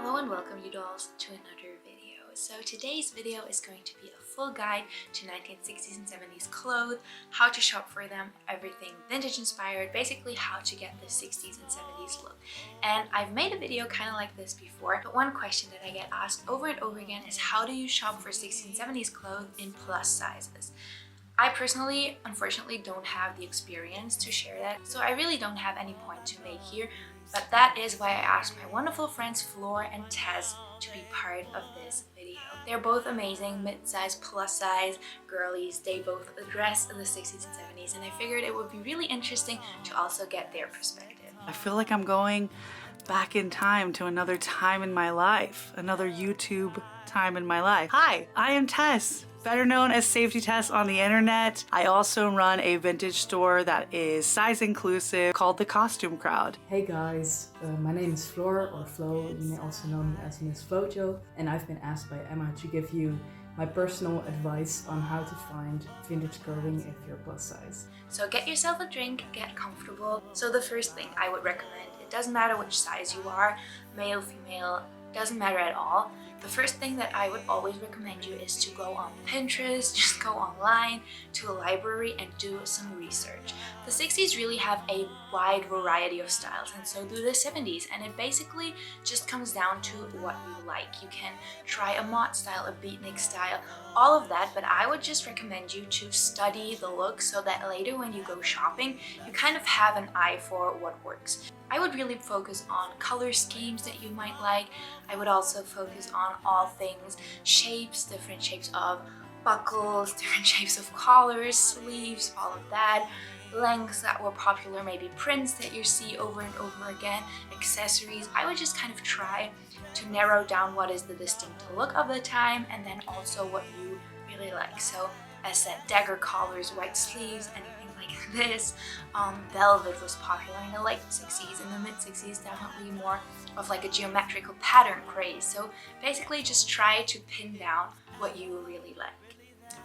Hello and welcome you dolls to another video. So today's video is going to be a full guide to 1960s and 70s clothes, how to shop for them, everything vintage inspired, basically how to get the 60s and 70s look. And I've made a video kind of like this before, but one question that I get asked over and over again is how do you shop for 60s and 70s clothes in plus sizes? I personally, unfortunately, don't have the experience to share that, so I really don't have any point to make here, but that is why I asked my wonderful friends Floor and Tess to be part of this video. They're both amazing, mid-size, plus-size girlies. They both dress in the 60s and 70s, and I figured it would be really interesting to also get their perspective. I feel like I'm going back in time to another time in my life, another YouTube time in my life. Hi, I am Tess, better known as Safety Tess on the internet. I also run a vintage store that is size inclusive called The Costume Crowd. Hey guys, my name is Floor, or Flo, you may also know me as Miss Flojo, and I've been asked by Emma to give you my personal advice on how to find vintage clothing if you're plus size. So get yourself a drink, get comfortable. So the first thing I would recommend, it doesn't matter which size you are, male, female, doesn't matter at all. The first thing that I would always recommend you is to go on Pinterest, just go online to a library and do some research. The 60s really have a wide variety of styles, and so do the 70s, and it basically just comes down to what you like. You can try a mod style, a beatnik style, all of that, but I would just recommend you to study the look so that later when you go shopping, you kind of have an eye for what works. I would really focus on color schemes that you might like. I would also focus on all things shapes, different shapes of buckles, different shapes of collars, sleeves, all of that. Lengths that were popular, maybe prints that you see over and over again, accessories. I would just kind of try to narrow down what is the distinct look of the time and then also what you really like. So as said, dagger collars, white sleeves, anything like this. Velvet was popular in the late 60s, in the mid 60s, definitely more of like a geometrical pattern craze. So basically just try to pin down what you really like.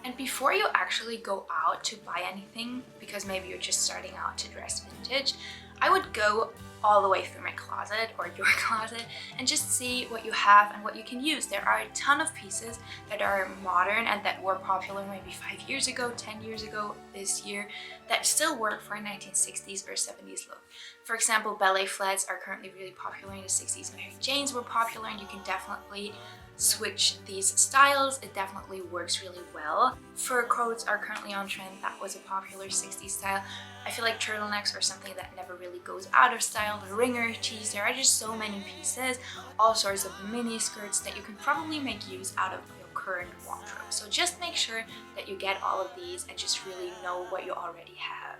And before you actually go out to buy anything, because maybe you're just starting out to dress vintage, I would go all the way through my closet or your closet and just see what you have and what you can use. There are a ton of pieces that are modern and that were popular maybe 5 years ago, 10 years ago, this year, that still work for a 1960s or 70s look. For example, ballet flats are currently really popular in the 60s. Mary Janes were popular, and you can definitely switch these styles. It definitely works really well. Fur coats are currently on trend. That was a popular 60s style. I feel like turtlenecks are something that never really goes out of style. The ringer tees, there are just so many pieces, all sorts of mini skirts that you can probably make use out of your current wardrobe. So just make sure that you get all of these and just really know what you already have.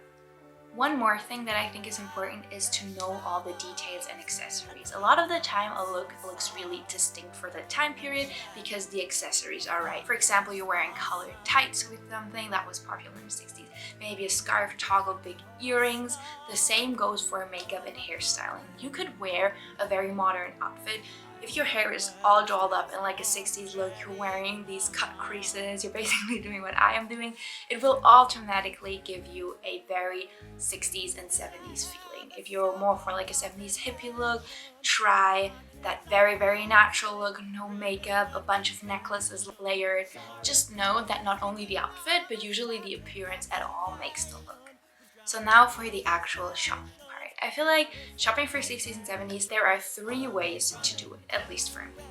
One more thing that I think is important is to know all the details and accessories. A lot of the time a look looks really distinct for the time period because the accessories are right. For example, you're wearing colored tights with something that was popular in the 60s. Maybe a scarf, toggle, big earrings. The same goes for makeup and hairstyling. You could wear a very modern outfit. If your hair is all dolled up in like a 60s look, you're wearing these cut creases, you're basically doing what I am doing, it will automatically give you a very 60s and 70s feeling. If you're more for like a 70s hippie look, try that very, very natural look, no makeup, a bunch of necklaces layered. Just know that not only the outfit, but usually the appearance at all makes the look. So now for the actual shopping. I feel like shopping for 60s and 70s, there are 3 ways to do it, at least for me.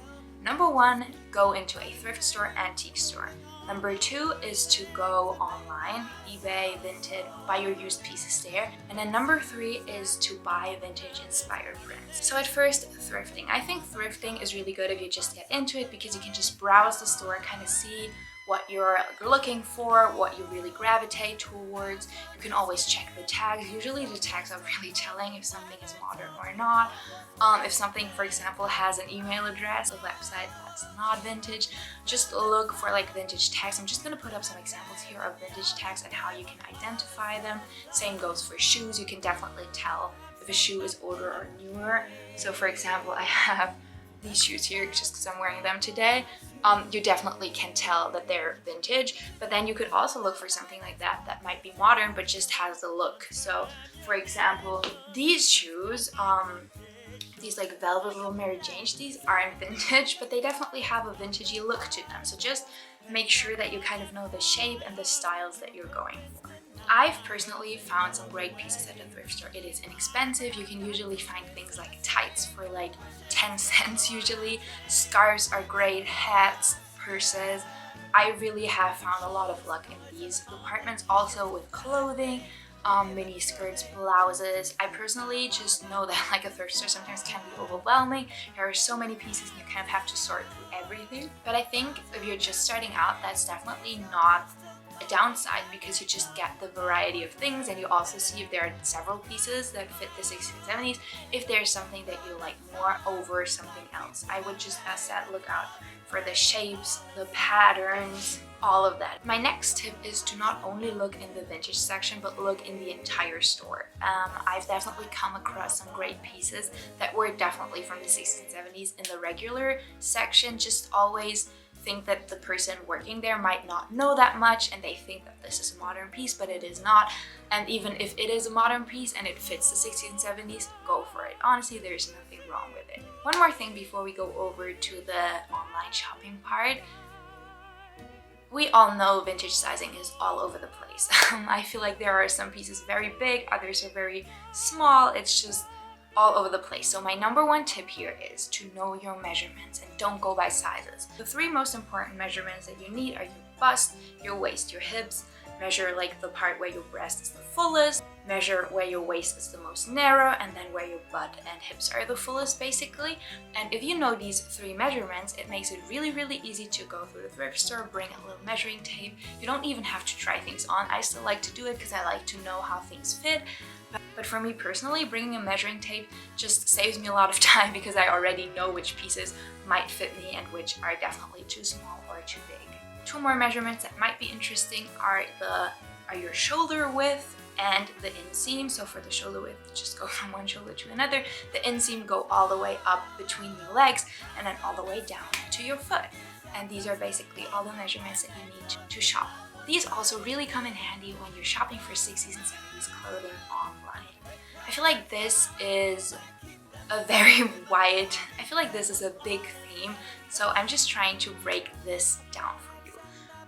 Number 1, go into a thrift store, antique store. Number 2 is to go online, eBay, Vinted, buy your used pieces there. And then number 3 is to buy vintage inspired brands. So at first, thrifting. I think thrifting is really good if you just get into it because you can just browse the store and kind of see what you're looking for, what you really gravitate towards. You can always check the tags. Usually the tags are really telling if something is modern or not. If something, for example, has an email address, a website that's not vintage, just look for like vintage tags. I'm just gonna put up some examples here of vintage tags and how you can identify them. Same goes for shoes. You can definitely tell if a shoe is older or newer. So for example, I have these shoes here just because I'm wearing them today. You definitely can tell that they're vintage, but then you could also look for something like that that might be modern but just has the look. So for example, these shoes, these like velvet little Mary Janes. These aren't vintage, but they definitely have a vintagey look to them. So just make sure that you kind of know the shape and the styles that you're going for. I've personally found some great pieces at the thrift store. It is inexpensive. You can usually find things like tights for like 10 cents usually. Scarves are great, hats, purses. I really have found a lot of luck in these departments. Also with clothing, mini skirts, blouses. I personally just know that like a thrift store sometimes can be overwhelming. There are so many pieces and you kind of have to sort through everything. But I think if you're just starting out, that's definitely not a downside because you just get the variety of things and you also see if there are several pieces that fit the 60s and 70s, if there's something that you like more over something else. I would just, as said, look out for the shapes, the patterns, all of that. My next tip is to not only look in the vintage section but look in the entire store. I've definitely come across some great pieces that were definitely from the 60s and 70s in the regular section. Just always think that the person working there might not know that much and they think that this is a modern piece, but it is not. And even if it is a modern piece and it fits the 60s and 70s, go for it. Honestly, there's nothing wrong with it. One more thing before we go over to the online shopping part. We all know vintage sizing is all over the place. I feel like there are some pieces very big, others are very small. It's just all over the place. So my number one tip here is to know your measurements and don't go by sizes. The three most important measurements that you need are your bust, your waist, your hips. Measure like the part where your breast is the fullest, measure where your waist is the most narrow, and then where your butt and hips are the fullest basically. And if you know these three measurements, it makes it really, really easy to go through the thrift store, bring a little measuring tape. You don't even have to try things on. I still like to do it because I like to know how things fit. But for me personally, bringing a measuring tape just saves me a lot of time because I already know which pieces might fit me and which are definitely too small or too big. Two more measurements that might be interesting are your shoulder width and the inseam. So for the shoulder width, just go from one shoulder to another. The inseam go all the way up between your legs and then all the way down to your foot. And these are basically all the measurements that you need to shop. These also really come in handy when you're shopping for 60s and 70s clothing online. I feel like this is a very wide, I feel like this is a big theme, so I'm just trying to break this down for you.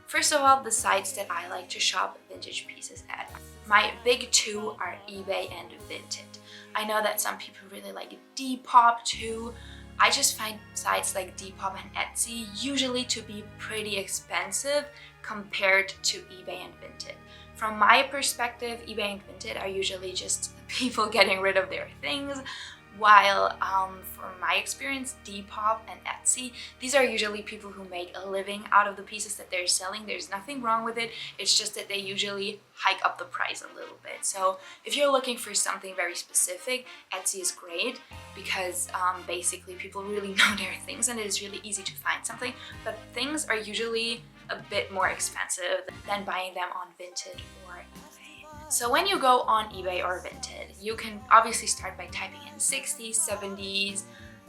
First of all, the sites that I like to shop vintage pieces at. My big two are eBay and Vinted. I know that some people really like Depop too. I just find sites like Depop and Etsy usually to be pretty expensive compared to eBay and Vinted. From my perspective, eBay and Vinted are usually just people getting rid of their things, while from my experience, Depop and Etsy, these are usually people who make a living out of the pieces that they're selling. There's nothing wrong with it. It's just that they usually hike up the price a little bit. So if you're looking for something very specific, Etsy is great because basically people really know their things and it is really easy to find something. But things are usually a bit more expensive than buying them on Vinted or eBay. So when you go on eBay or Vinted, you can obviously start by typing in 60s, 70s.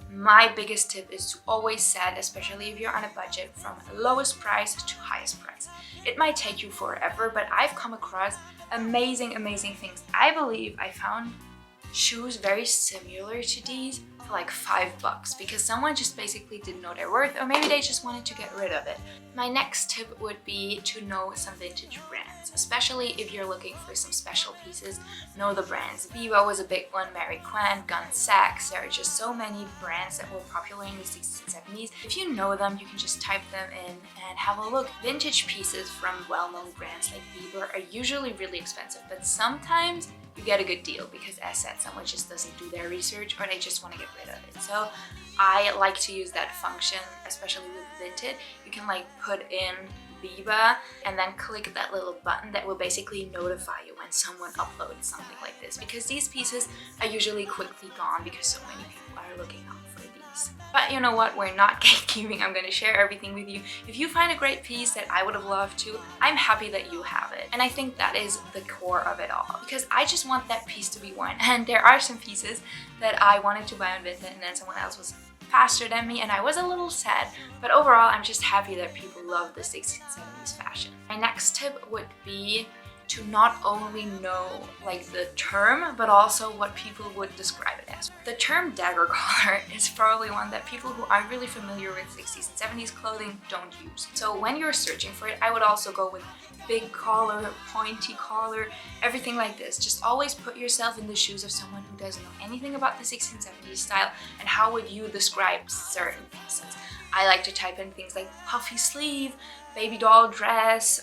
My biggest tip is to always set, especially if you're on a budget, from lowest price to highest price. It might take you forever, but I've come across amazing, amazing things. I believe I found shoes very similar to these for like $5 because someone just basically didn't know their worth, or maybe they just wanted to get rid of it. My next tip would be to know some vintage brands, especially if you're looking for some special pieces. Know the brands. Biba was a big one, Mary Quant, Gun Sachs. There are just so many brands that were popular in the 60s and 70s. If you know them, you can just type them in and have a look. Vintage pieces from well-known brands like Biba are usually really expensive, but sometimes you get a good deal because, as said, someone just doesn't do their research or they just want to get rid of it. So I like to use that function, especially with Vinted. You can like put in Biba and then click that little button that will basically notify you when someone uploads something like this, because these pieces are usually quickly gone because so many people are looking out for these. But you know what? We're not gatekeeping. I'm going to share everything with you. If you find a great piece that I would have loved to, I'm happy that you have it. And I think that is the core of it all, because I just want that piece to be worn. And there are some pieces that I wanted to buy on Vinted and then someone else was faster than me and I was a little sad, but overall I'm just happy that people love the 60s and 70s fashion. My next tip would be to not only know like the term, but also what people would describe it as. The term dagger collar is probably one that people who aren't really familiar with 60s and 70s clothing don't use. So when you're searching for it, I would also go with big collar, pointy collar, everything like this. Just always put yourself in the shoes of someone who doesn't know anything about the 60s and 70s style, and how would you describe certain pieces. I like to type in things like puffy sleeve, baby doll dress,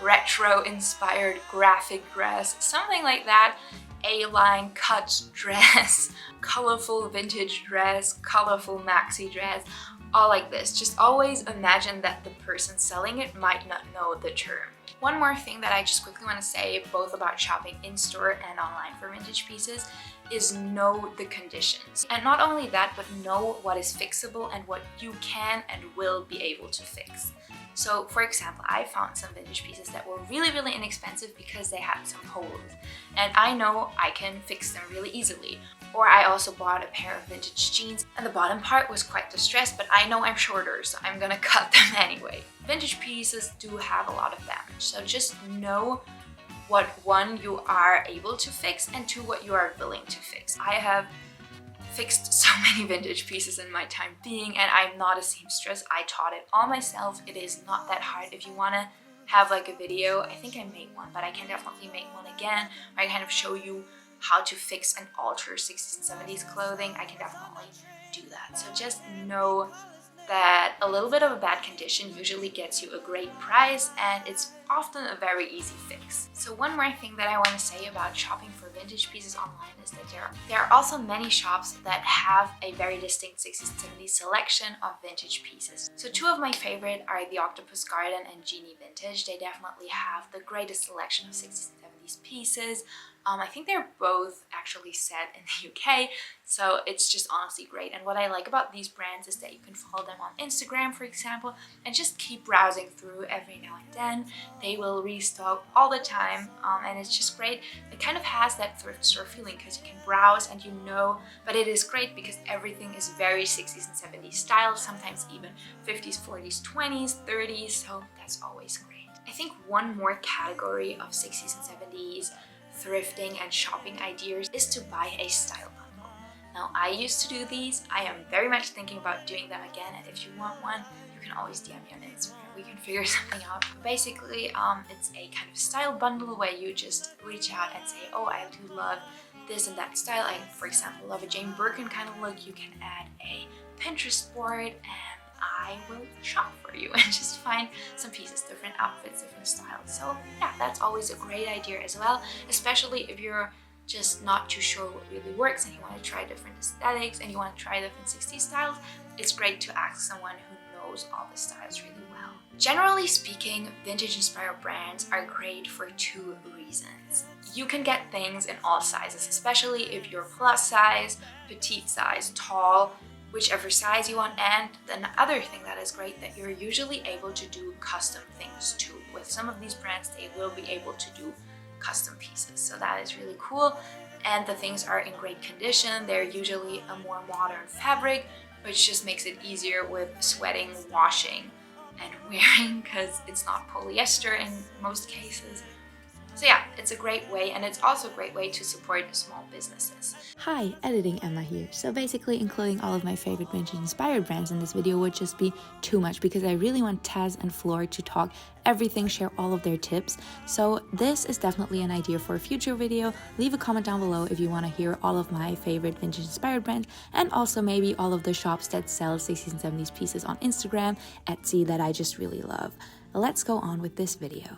retro inspired graphic dress, something like that, A-line cut dress, colorful vintage dress, colorful maxi dress, all like this. Just always imagine that the person selling it might not know the term. One more thing that I just quickly want to say, both about shopping in-store and online for vintage pieces, is know the conditions. And not only that, but know what is fixable and what you can and will be able to fix. So for example, I found some vintage pieces that were really inexpensive because they had some holes, and I know I can fix them really easily. Or I also bought a pair of vintage jeans and the bottom part was quite distressed, but I know I'm shorter, so I'm gonna cut them anyway. Vintage pieces do have a lot of damage, so just know what, one, you are able to fix, and two, what you are willing to fix. I have fixed so many vintage pieces in my time being, and I'm not a seamstress. I taught it all myself. It is not that hard. If you want to have like a video, I think I made one, but I can definitely make one again, where I kind of show you how to fix and alter 60s and 70s clothing. I can definitely do that. So just know that a little bit of a bad condition usually gets you a great price, and it's often a very easy fix. So one more thing that I want to say about shopping for vintage pieces online is that there are also many shops that have a very distinct 60s and 70s selection of vintage pieces. So two of my favorite are the Octopus Garden and Genie Vintage. They definitely have the greatest selection of 60s and 70s pieces. I think they're both actually set in the UK, so it's just honestly great. And what I like about these brands is that you can follow them on Instagram, for example, and just keep browsing through every now and then. They will restock all the time, and it's just great. It kind of has that thrift store feeling because you can browse and you know, but it is great because everything is very 60s and 70s style, sometimes even 50s, 40s, 20s, 30s, so that's always great. I think one more category of 60s and 70s thrifting and shopping ideas is to buy a style bundle. Now, I used to do these. I am very much thinking about doing them again, and if you want one, you can always DM me on Instagram. We can figure something out. Basically, it's a kind of style bundle where you just reach out and say, oh, I do love this and that style. I, for example, love a Jane Birkin kind of look. You can add a Pinterest board, and I will shop for you and just find some pieces, different outfits, different styles. So yeah, that's always a great idea as well, especially if you're just not too sure what really works and you want to try different aesthetics and you want to try different 60s styles. It's great to ask someone who knows all the styles really well. Generally speaking, vintage inspired brands are great for two reasons. You can get things in all sizes, especially if you're plus size, petite size, tall, whichever size you want. And the other thing that is great, that you're usually able to do custom things too. With some of these brands, they will be able to do custom pieces, so that is really cool. And the things are in great condition. They're usually a more modern fabric, which just makes it easier with sweating, washing, and wearing, because it's not polyester in most cases. So yeah, it's a great way, and it's also a great way to support small businesses. Hi, Editing Emma here. So basically including all of my favorite vintage inspired brands in this video would just be too much, because I really want Tess and Floor to talk everything, share all of their tips. So this is definitely an idea for a future video. Leave a comment down below if you want to hear all of my favorite vintage inspired brands, and also maybe all of the shops that sell 60s and 70s pieces on Instagram, Etsy, that I just really love. Let's go on with this video.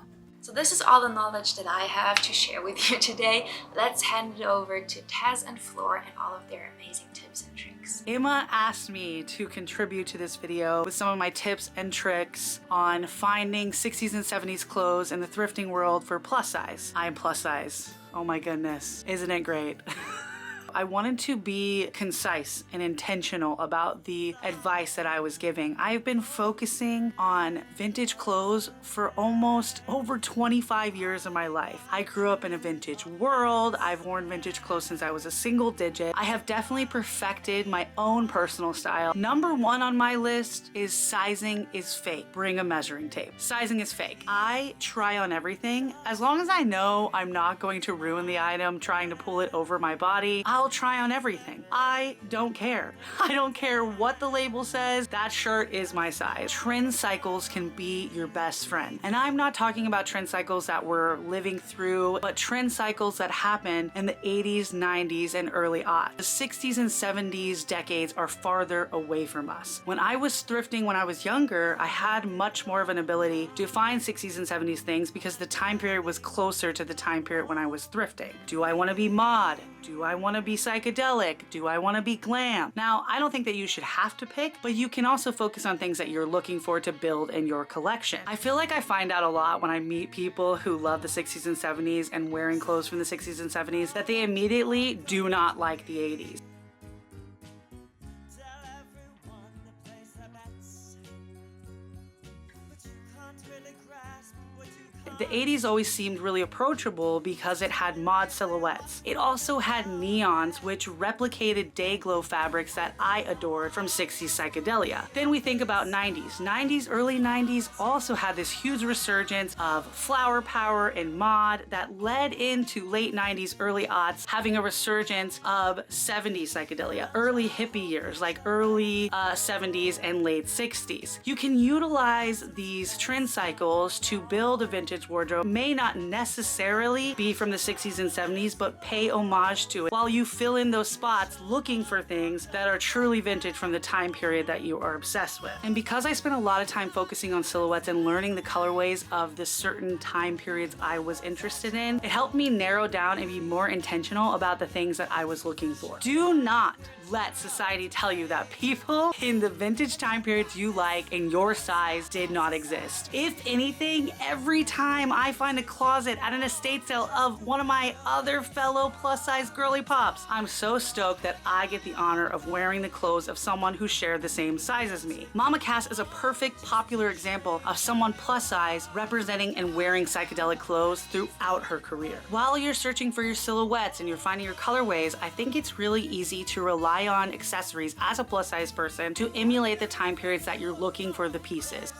So this is all the knowledge that I have to share with you today. Let's hand it over to Tess and Floor and all of their amazing tips and tricks. Emma asked me to contribute to this video with some of my tips and tricks on finding 60s and 70s clothes in the thrifting world for plus size. I am plus size. Oh my goodness. Isn't it great? I wanted to be concise and intentional about the advice that I was giving. I've been focusing on vintage clothes for almost over 25 years of my life. I grew up in a vintage world. I've worn vintage clothes since I was a single digit. I have definitely perfected my own personal style. Number one on my list is sizing is fake. Bring a measuring tape. Sizing is fake. I try on everything. As long as I know I'm not going to ruin the item trying to pull it over my body, I'll try on everything. I don't care. I don't care what the label says. That shirt is my size. Trend cycles can be your best friend. And I'm not talking about trend cycles that we're living through, but trend cycles that happen in the 80s, 90s, and early aughts. The 60s and 70s decades are farther away from us. When I was thrifting when I was younger, I had much more of an ability to find 60s and 70s things because the time period was closer to the time period when I was thrifting. Do I want to be mod? Do I want to be psychedelic? Do I want to be glam? Now, I don't think that you should have to pick, but you can also focus on things that you're looking for to build in your collection. I feel like I find out a lot when I meet people who love the 60s and 70s and wearing clothes from the 60s and 70s that they immediately do not like the 80s. The 80s always seemed really approachable because it had mod silhouettes. It also had neons, which replicated day glow fabrics that I adored from 60s psychedelia. Then we think about 90s. Early 90s also had this huge resurgence of flower power and mod that led into late 90s, early aughts, having a resurgence of 70s psychedelia, early hippie years, like early 70s and late 60s. You can utilize these trend cycles to build a vintage wardrobe. May not necessarily be from the 60s and 70s, but pay homage to it while you fill in those spots looking for things that are truly vintage from the time period that you are obsessed with. And because I spent a lot of time focusing on silhouettes and learning the colorways of the certain time periods I was interested in, it helped me narrow down and be more intentional about the things that I was looking for. Do not let society tell you that people in the vintage time periods you like and your size did not exist. If anything, every time I find a closet at an estate sale of one of my other fellow plus size girly pops, I'm so stoked that I get the honor of wearing the clothes of someone who shared the same size as me. Mama Cass is a perfect popular example of someone plus size representing and wearing psychedelic clothes throughout her career. While you're searching for your silhouettes and you're finding your colorways, I think it's really easy to rely on accessories as a plus size person to emulate the time periods that you're looking for the pieces.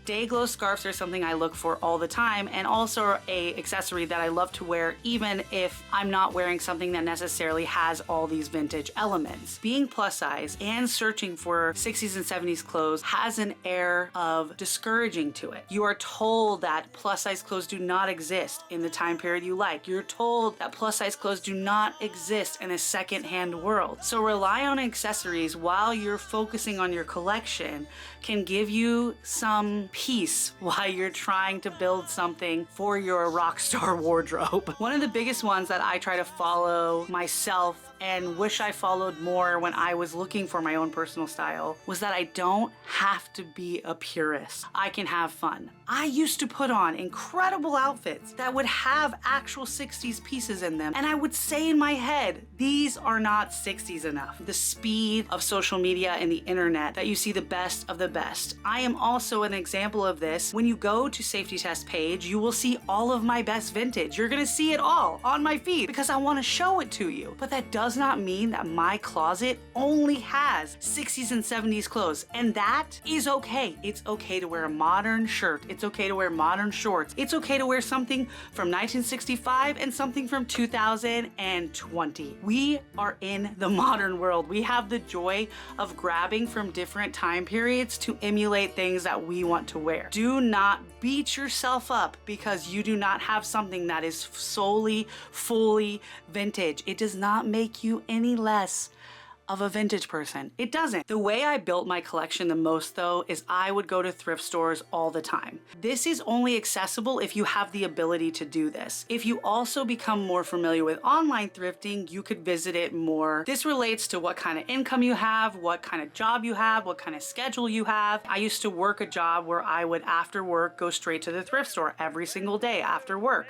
Day glow scarves are something I look for all the time, and also a accessory that I love to wear even if I'm not wearing something that necessarily has all these vintage elements. Being plus size and searching for 60s and 70s clothes has an air of discouraging to it. You are told that plus size clothes do not exist in the time period you like. You're told that plus size clothes do not exist in a second-hand world. So rely on accessories while you're focusing on your collection can give you some peace while you're trying to build something for your rock star wardrobe. One of the biggest ones that I try to follow myself and wish I followed more when I was looking for my own personal style was that I don't have to be a purist. I can have fun. I used to put on incredible outfits that would have actual 60s pieces in them, and I would say in my head, these are not 60s enough. The speed of social media and the internet that you see the best of the best. I am also an example of this. When you go to Safety Test page, you will see all of my best vintage. You're gonna see it all on my feed because I wanna show it to you. But that does not mean that my closet only has 60s and 70s clothes, and that is okay. It's okay to wear a modern shirt. It's okay to wear modern shorts. It's okay to wear something from 1965 and something from 2020. We are in the modern world. We have the joy of grabbing from different time periods to emulate things that we want to wear. Do not beat yourself up because you do not have something that is solely, fully vintage. It does not make you any less of a vintage person. It doesn't. The way I built my collection the most though is I would go to thrift stores all the time. This is only accessible if you have the ability to do this. If you also become more familiar with online thrifting, you could visit it more. This relates to what kind of income you have, what kind of job you have, what kind of schedule you have. I used to work a job where I would after work go straight to the thrift store every single day after work.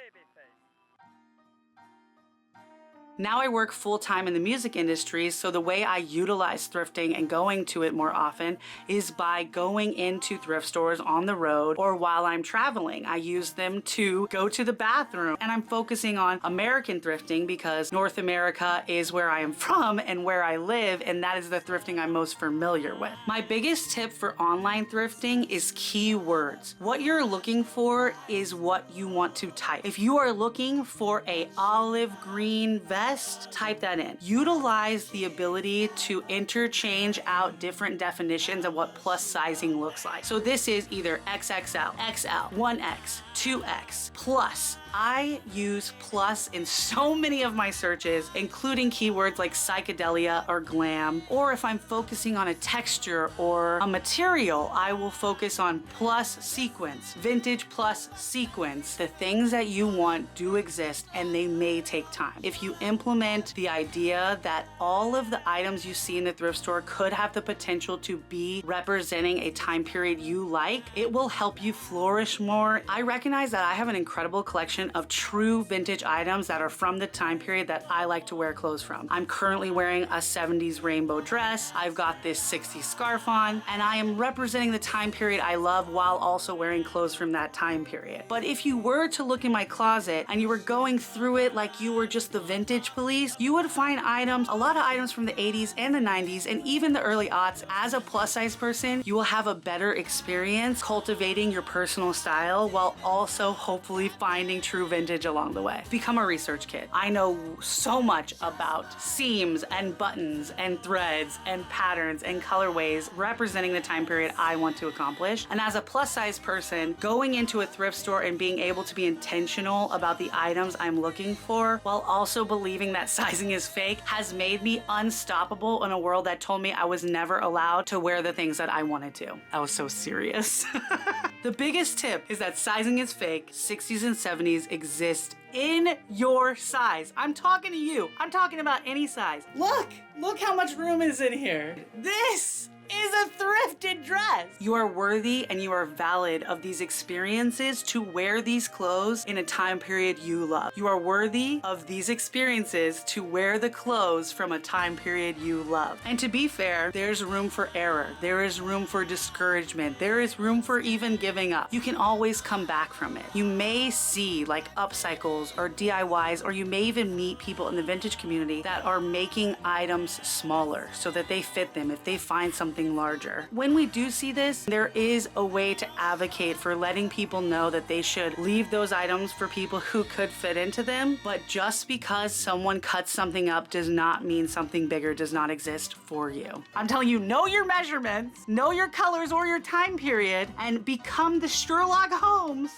Now I work full-time in the music industry, so the way I utilize thrifting and going to it more often is by going into thrift stores on the road or while I'm traveling. I use them to go to the bathroom, and I'm focusing on American thrifting because North America is where I am from and where I live, and that is the thrifting I'm most familiar with. My biggest tip for online thrifting is keywords. What you're looking for is what you want to type. If you are looking for a olive green vest, type that in. Utilize the ability to interchange out different definitions of what plus sizing looks like. So this is either XXL, XL, 1X, 2X, plus. I use plus in so many of my searches, including keywords like psychedelia or glam, or if I'm focusing on a texture or a material, I will focus on plus sequence, vintage plus sequence. The things that you want do exist and they may take time. If you implement the idea that all of the items you see in the thrift store could have the potential to be representing a time period you like, it will help you flourish more. I recognize that I have an incredible collection of true vintage items that are from the time period that I like to wear clothes from. I'm currently wearing a 70s rainbow dress. I've got this 60s scarf on, and I am representing the time period I love while also wearing clothes from that time period. But if you were to look in my closet and you were going through it like you were just the vintage police, you would find items, a lot of items from the 80s and the 90s and even the early aughts. As a plus size person, you will have a better experience cultivating your personal style while also hopefully finding true vintage along the way. Become a research kit. I know so much about seams and buttons and threads and patterns and colorways representing the time period I want to accomplish. And as a plus size person, going into a thrift store and being able to be intentional about the items I'm looking for while also believing that sizing is fake has made me unstoppable in a world that told me I was never allowed to wear the things that I wanted to. I was so serious. The biggest tip is that sizing is fake. 60s and 70s exist in your size. I'm talking to you. I'm talking about any size. Look how much room is in here. This is a thrifted dress. You are worthy and you are valid of these experiences to wear these clothes in a time period you love. You are worthy of these experiences to wear the clothes from a time period you love. And to be fair, there's room for error. There is room for discouragement. There is room for even giving up. You can always come back from it. You may see like upcycles or DIYs, or you may even meet people in the vintage community that are making items smaller so that they fit them if they find something larger. When we do see this, there is a way to advocate for letting people know that they should leave those items for people who could fit into them, but just because someone cuts something up does not mean something bigger does not exist for you. I'm telling you, know your measurements, know your colors or your time period, and become the Sherlock Holmes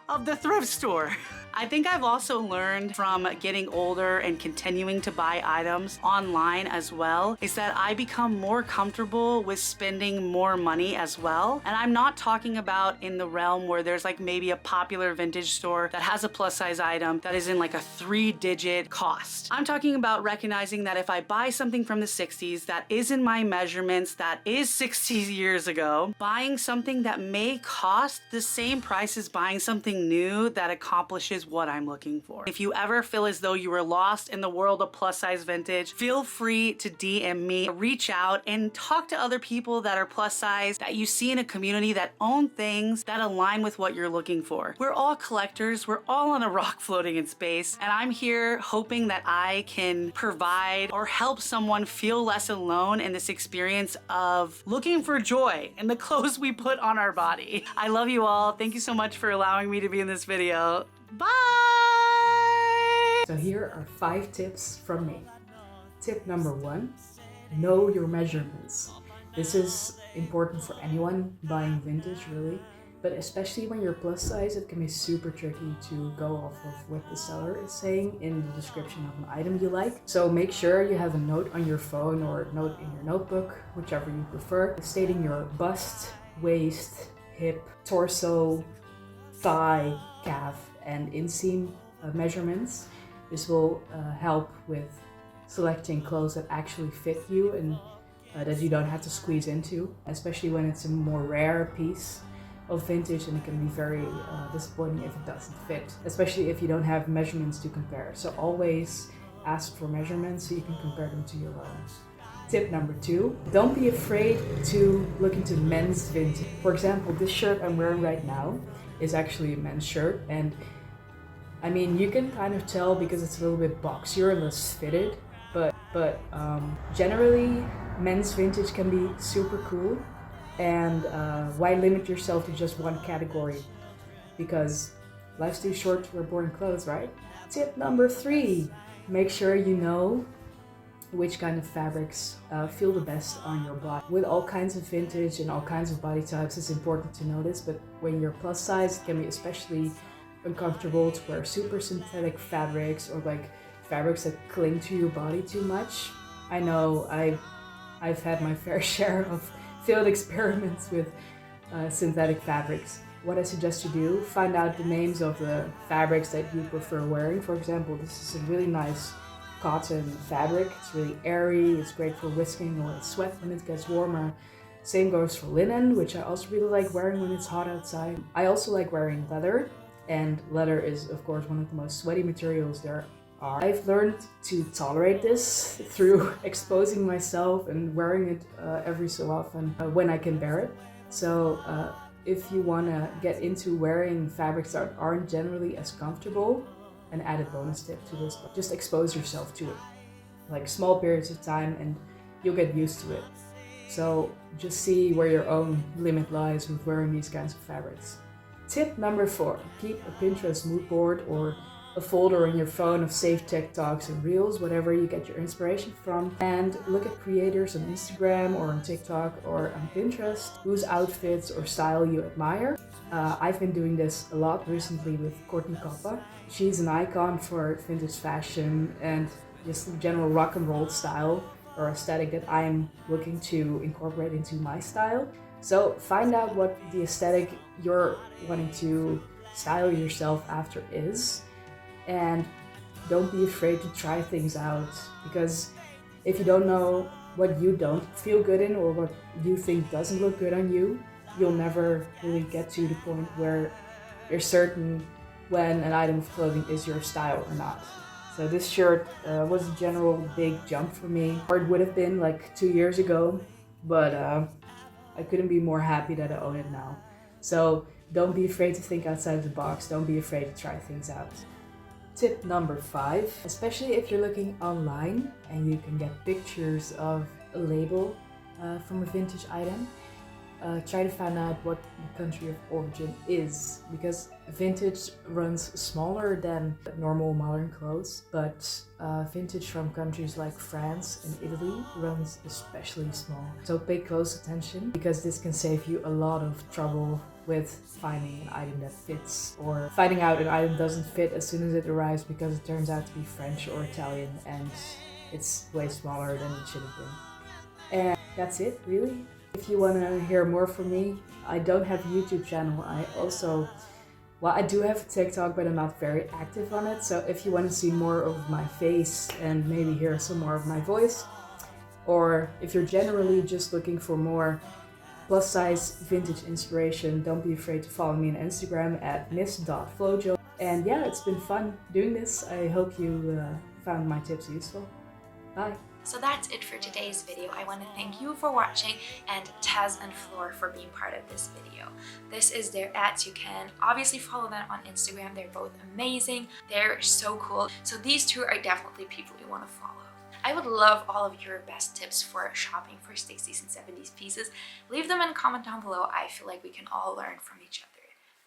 of the thrift store. I think I've also learned from getting older and continuing to buy items online as well is that I become more comfortable with spending more money as well. And I'm not talking about in the realm where there's like maybe a popular vintage store that has a plus size item that is in like a 3-digit cost. I'm talking about recognizing that if I buy something from the 60s that is in my measurements, that is 60 years ago, buying something that may cost the same price as buying something new that accomplishes what I'm looking for. If you ever feel as though you were lost in the world of plus size vintage, feel free to DM me, reach out and talk to other people that are plus size that you see in a community that own things that align with what you're looking for. We're all collectors, we're all on a rock floating in space, and I'm here hoping that I can provide or help someone feel less alone in this experience of looking for joy in the clothes we put on our body. I love you all. Thank you so much for allowing me to be in this video. Bye! So here are 5 tips from me. Tip number 1, know your measurements. This is important for anyone buying vintage really, But especially when you're plus size, it can be super tricky to go off of what the seller is saying in the description of an item you like. So make sure you have a note on your phone or a note in your notebook, whichever you prefer, stating your bust, waist, hip, torso, thigh, calf, and inseam measurements. This will help with selecting clothes that actually fit you and that you don't have to squeeze into, especially when it's a more rare piece of vintage, and it can be very disappointing if it doesn't fit, especially if you don't have measurements to compare. So always ask for measurements so you can compare them to your own. Tip number 2, don't be afraid to look into men's vintage. For example, this shirt I'm wearing right now is actually a men's shirt, and I mean, you can kind of tell because it's a little bit boxier and less fitted, but generally men's vintage can be super cool. And why limit yourself to just one category? Because life's too short to wear boring clothes, right? Tip number 3, make sure you know which kind of fabrics feel the best on your body. With all kinds of vintage and all kinds of body types, it's important to know this, but when you're plus size, it can be especially uncomfortable to wear super synthetic fabrics or like fabrics that cling to your body too much. I know I've had my fair share of failed experiments with synthetic fabrics. What I suggest you do, find out the names of the fabrics that you prefer wearing. For example, this is a really nice cotton fabric. It's really airy, it's great for whisking away sweat when it gets warmer. Same goes for linen, which I also really like wearing when it's hot outside. I also like wearing leather, and leather is of course one of the most sweaty materials there are. I've learned to tolerate this through exposing myself and wearing it every so often when I can bear it. So if you want to get into wearing fabrics that aren't generally as comfortable, an added bonus tip to this, just expose yourself to it. Like small periods of time and you'll get used to it. So just see where your own limit lies with wearing these kinds of fabrics. Tip number 4, keep a Pinterest mood board or a folder on your phone of saved TikToks and Reels, whatever you get your inspiration from, and look at creators on Instagram or on TikTok or on Pinterest whose outfits or style you admire. I've been doing this a lot recently with Courtney Koppa. She's an icon for vintage fashion and just general rock and roll style or aesthetic that I'm looking to incorporate into my style. So find out what the aesthetic you're wanting to style yourself after is, and don't be afraid to try things out, because if you don't know what you don't feel good in or what you think doesn't look good on you, you'll never really get to the point where you're certain when an item of clothing is your style or not. So this shirt was a general big jump for me, or it would have been like 2 years ago, but I couldn't be more happy that I own it now. So don't be afraid to think outside the box, don't be afraid to try things out. Tip number 5, especially if you're looking online and you can get pictures of a label from a vintage item, try to find out what the country of origin is, because vintage runs smaller than normal modern clothes, but vintage from countries like France and Italy runs especially small. So pay close attention, because this can save you a lot of trouble with finding an item that fits, or finding out an item doesn't fit as soon as it arrives because it turns out to be French or Italian and it's way smaller than it should have been. And that's it, really. If you want to hear more from me, I don't have a YouTube channel. I do have a TikTok, but I'm not very active on it. So if you want to see more of my face and maybe hear some more of my voice, or if you're generally just looking for more plus size vintage inspiration, don't be afraid to follow me on Instagram at miss.flojo. And yeah, it's been fun doing this. I hope you found my tips useful. Bye. So that's it for today's video. I want to thank you for watching, and Tess and Floor for being part of this video. This is their ads. You can obviously follow them on Instagram. They're both amazing. They're so cool. So these two are definitely people you want to follow. I would love all of your best tips for shopping for 60s and 70s pieces. Leave them in a comment down below. I feel like we can all learn from each other.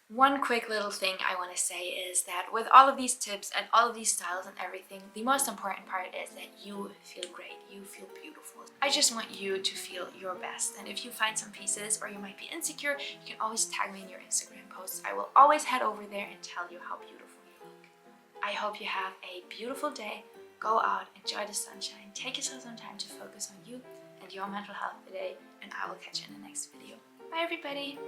One quick little thing I want to say is that with all of these tips and all of these styles and everything, the most important part is that you feel great, you feel beautiful. I just want you to feel your best, and if you find some pieces or you might be insecure, you can always tag me in your Instagram posts. I will always head over there and tell you how beautiful you look. I hope you have a beautiful day. Go out, enjoy the sunshine, take yourself some time to focus on you and your mental health today, and I will catch you in the next video. Bye everybody!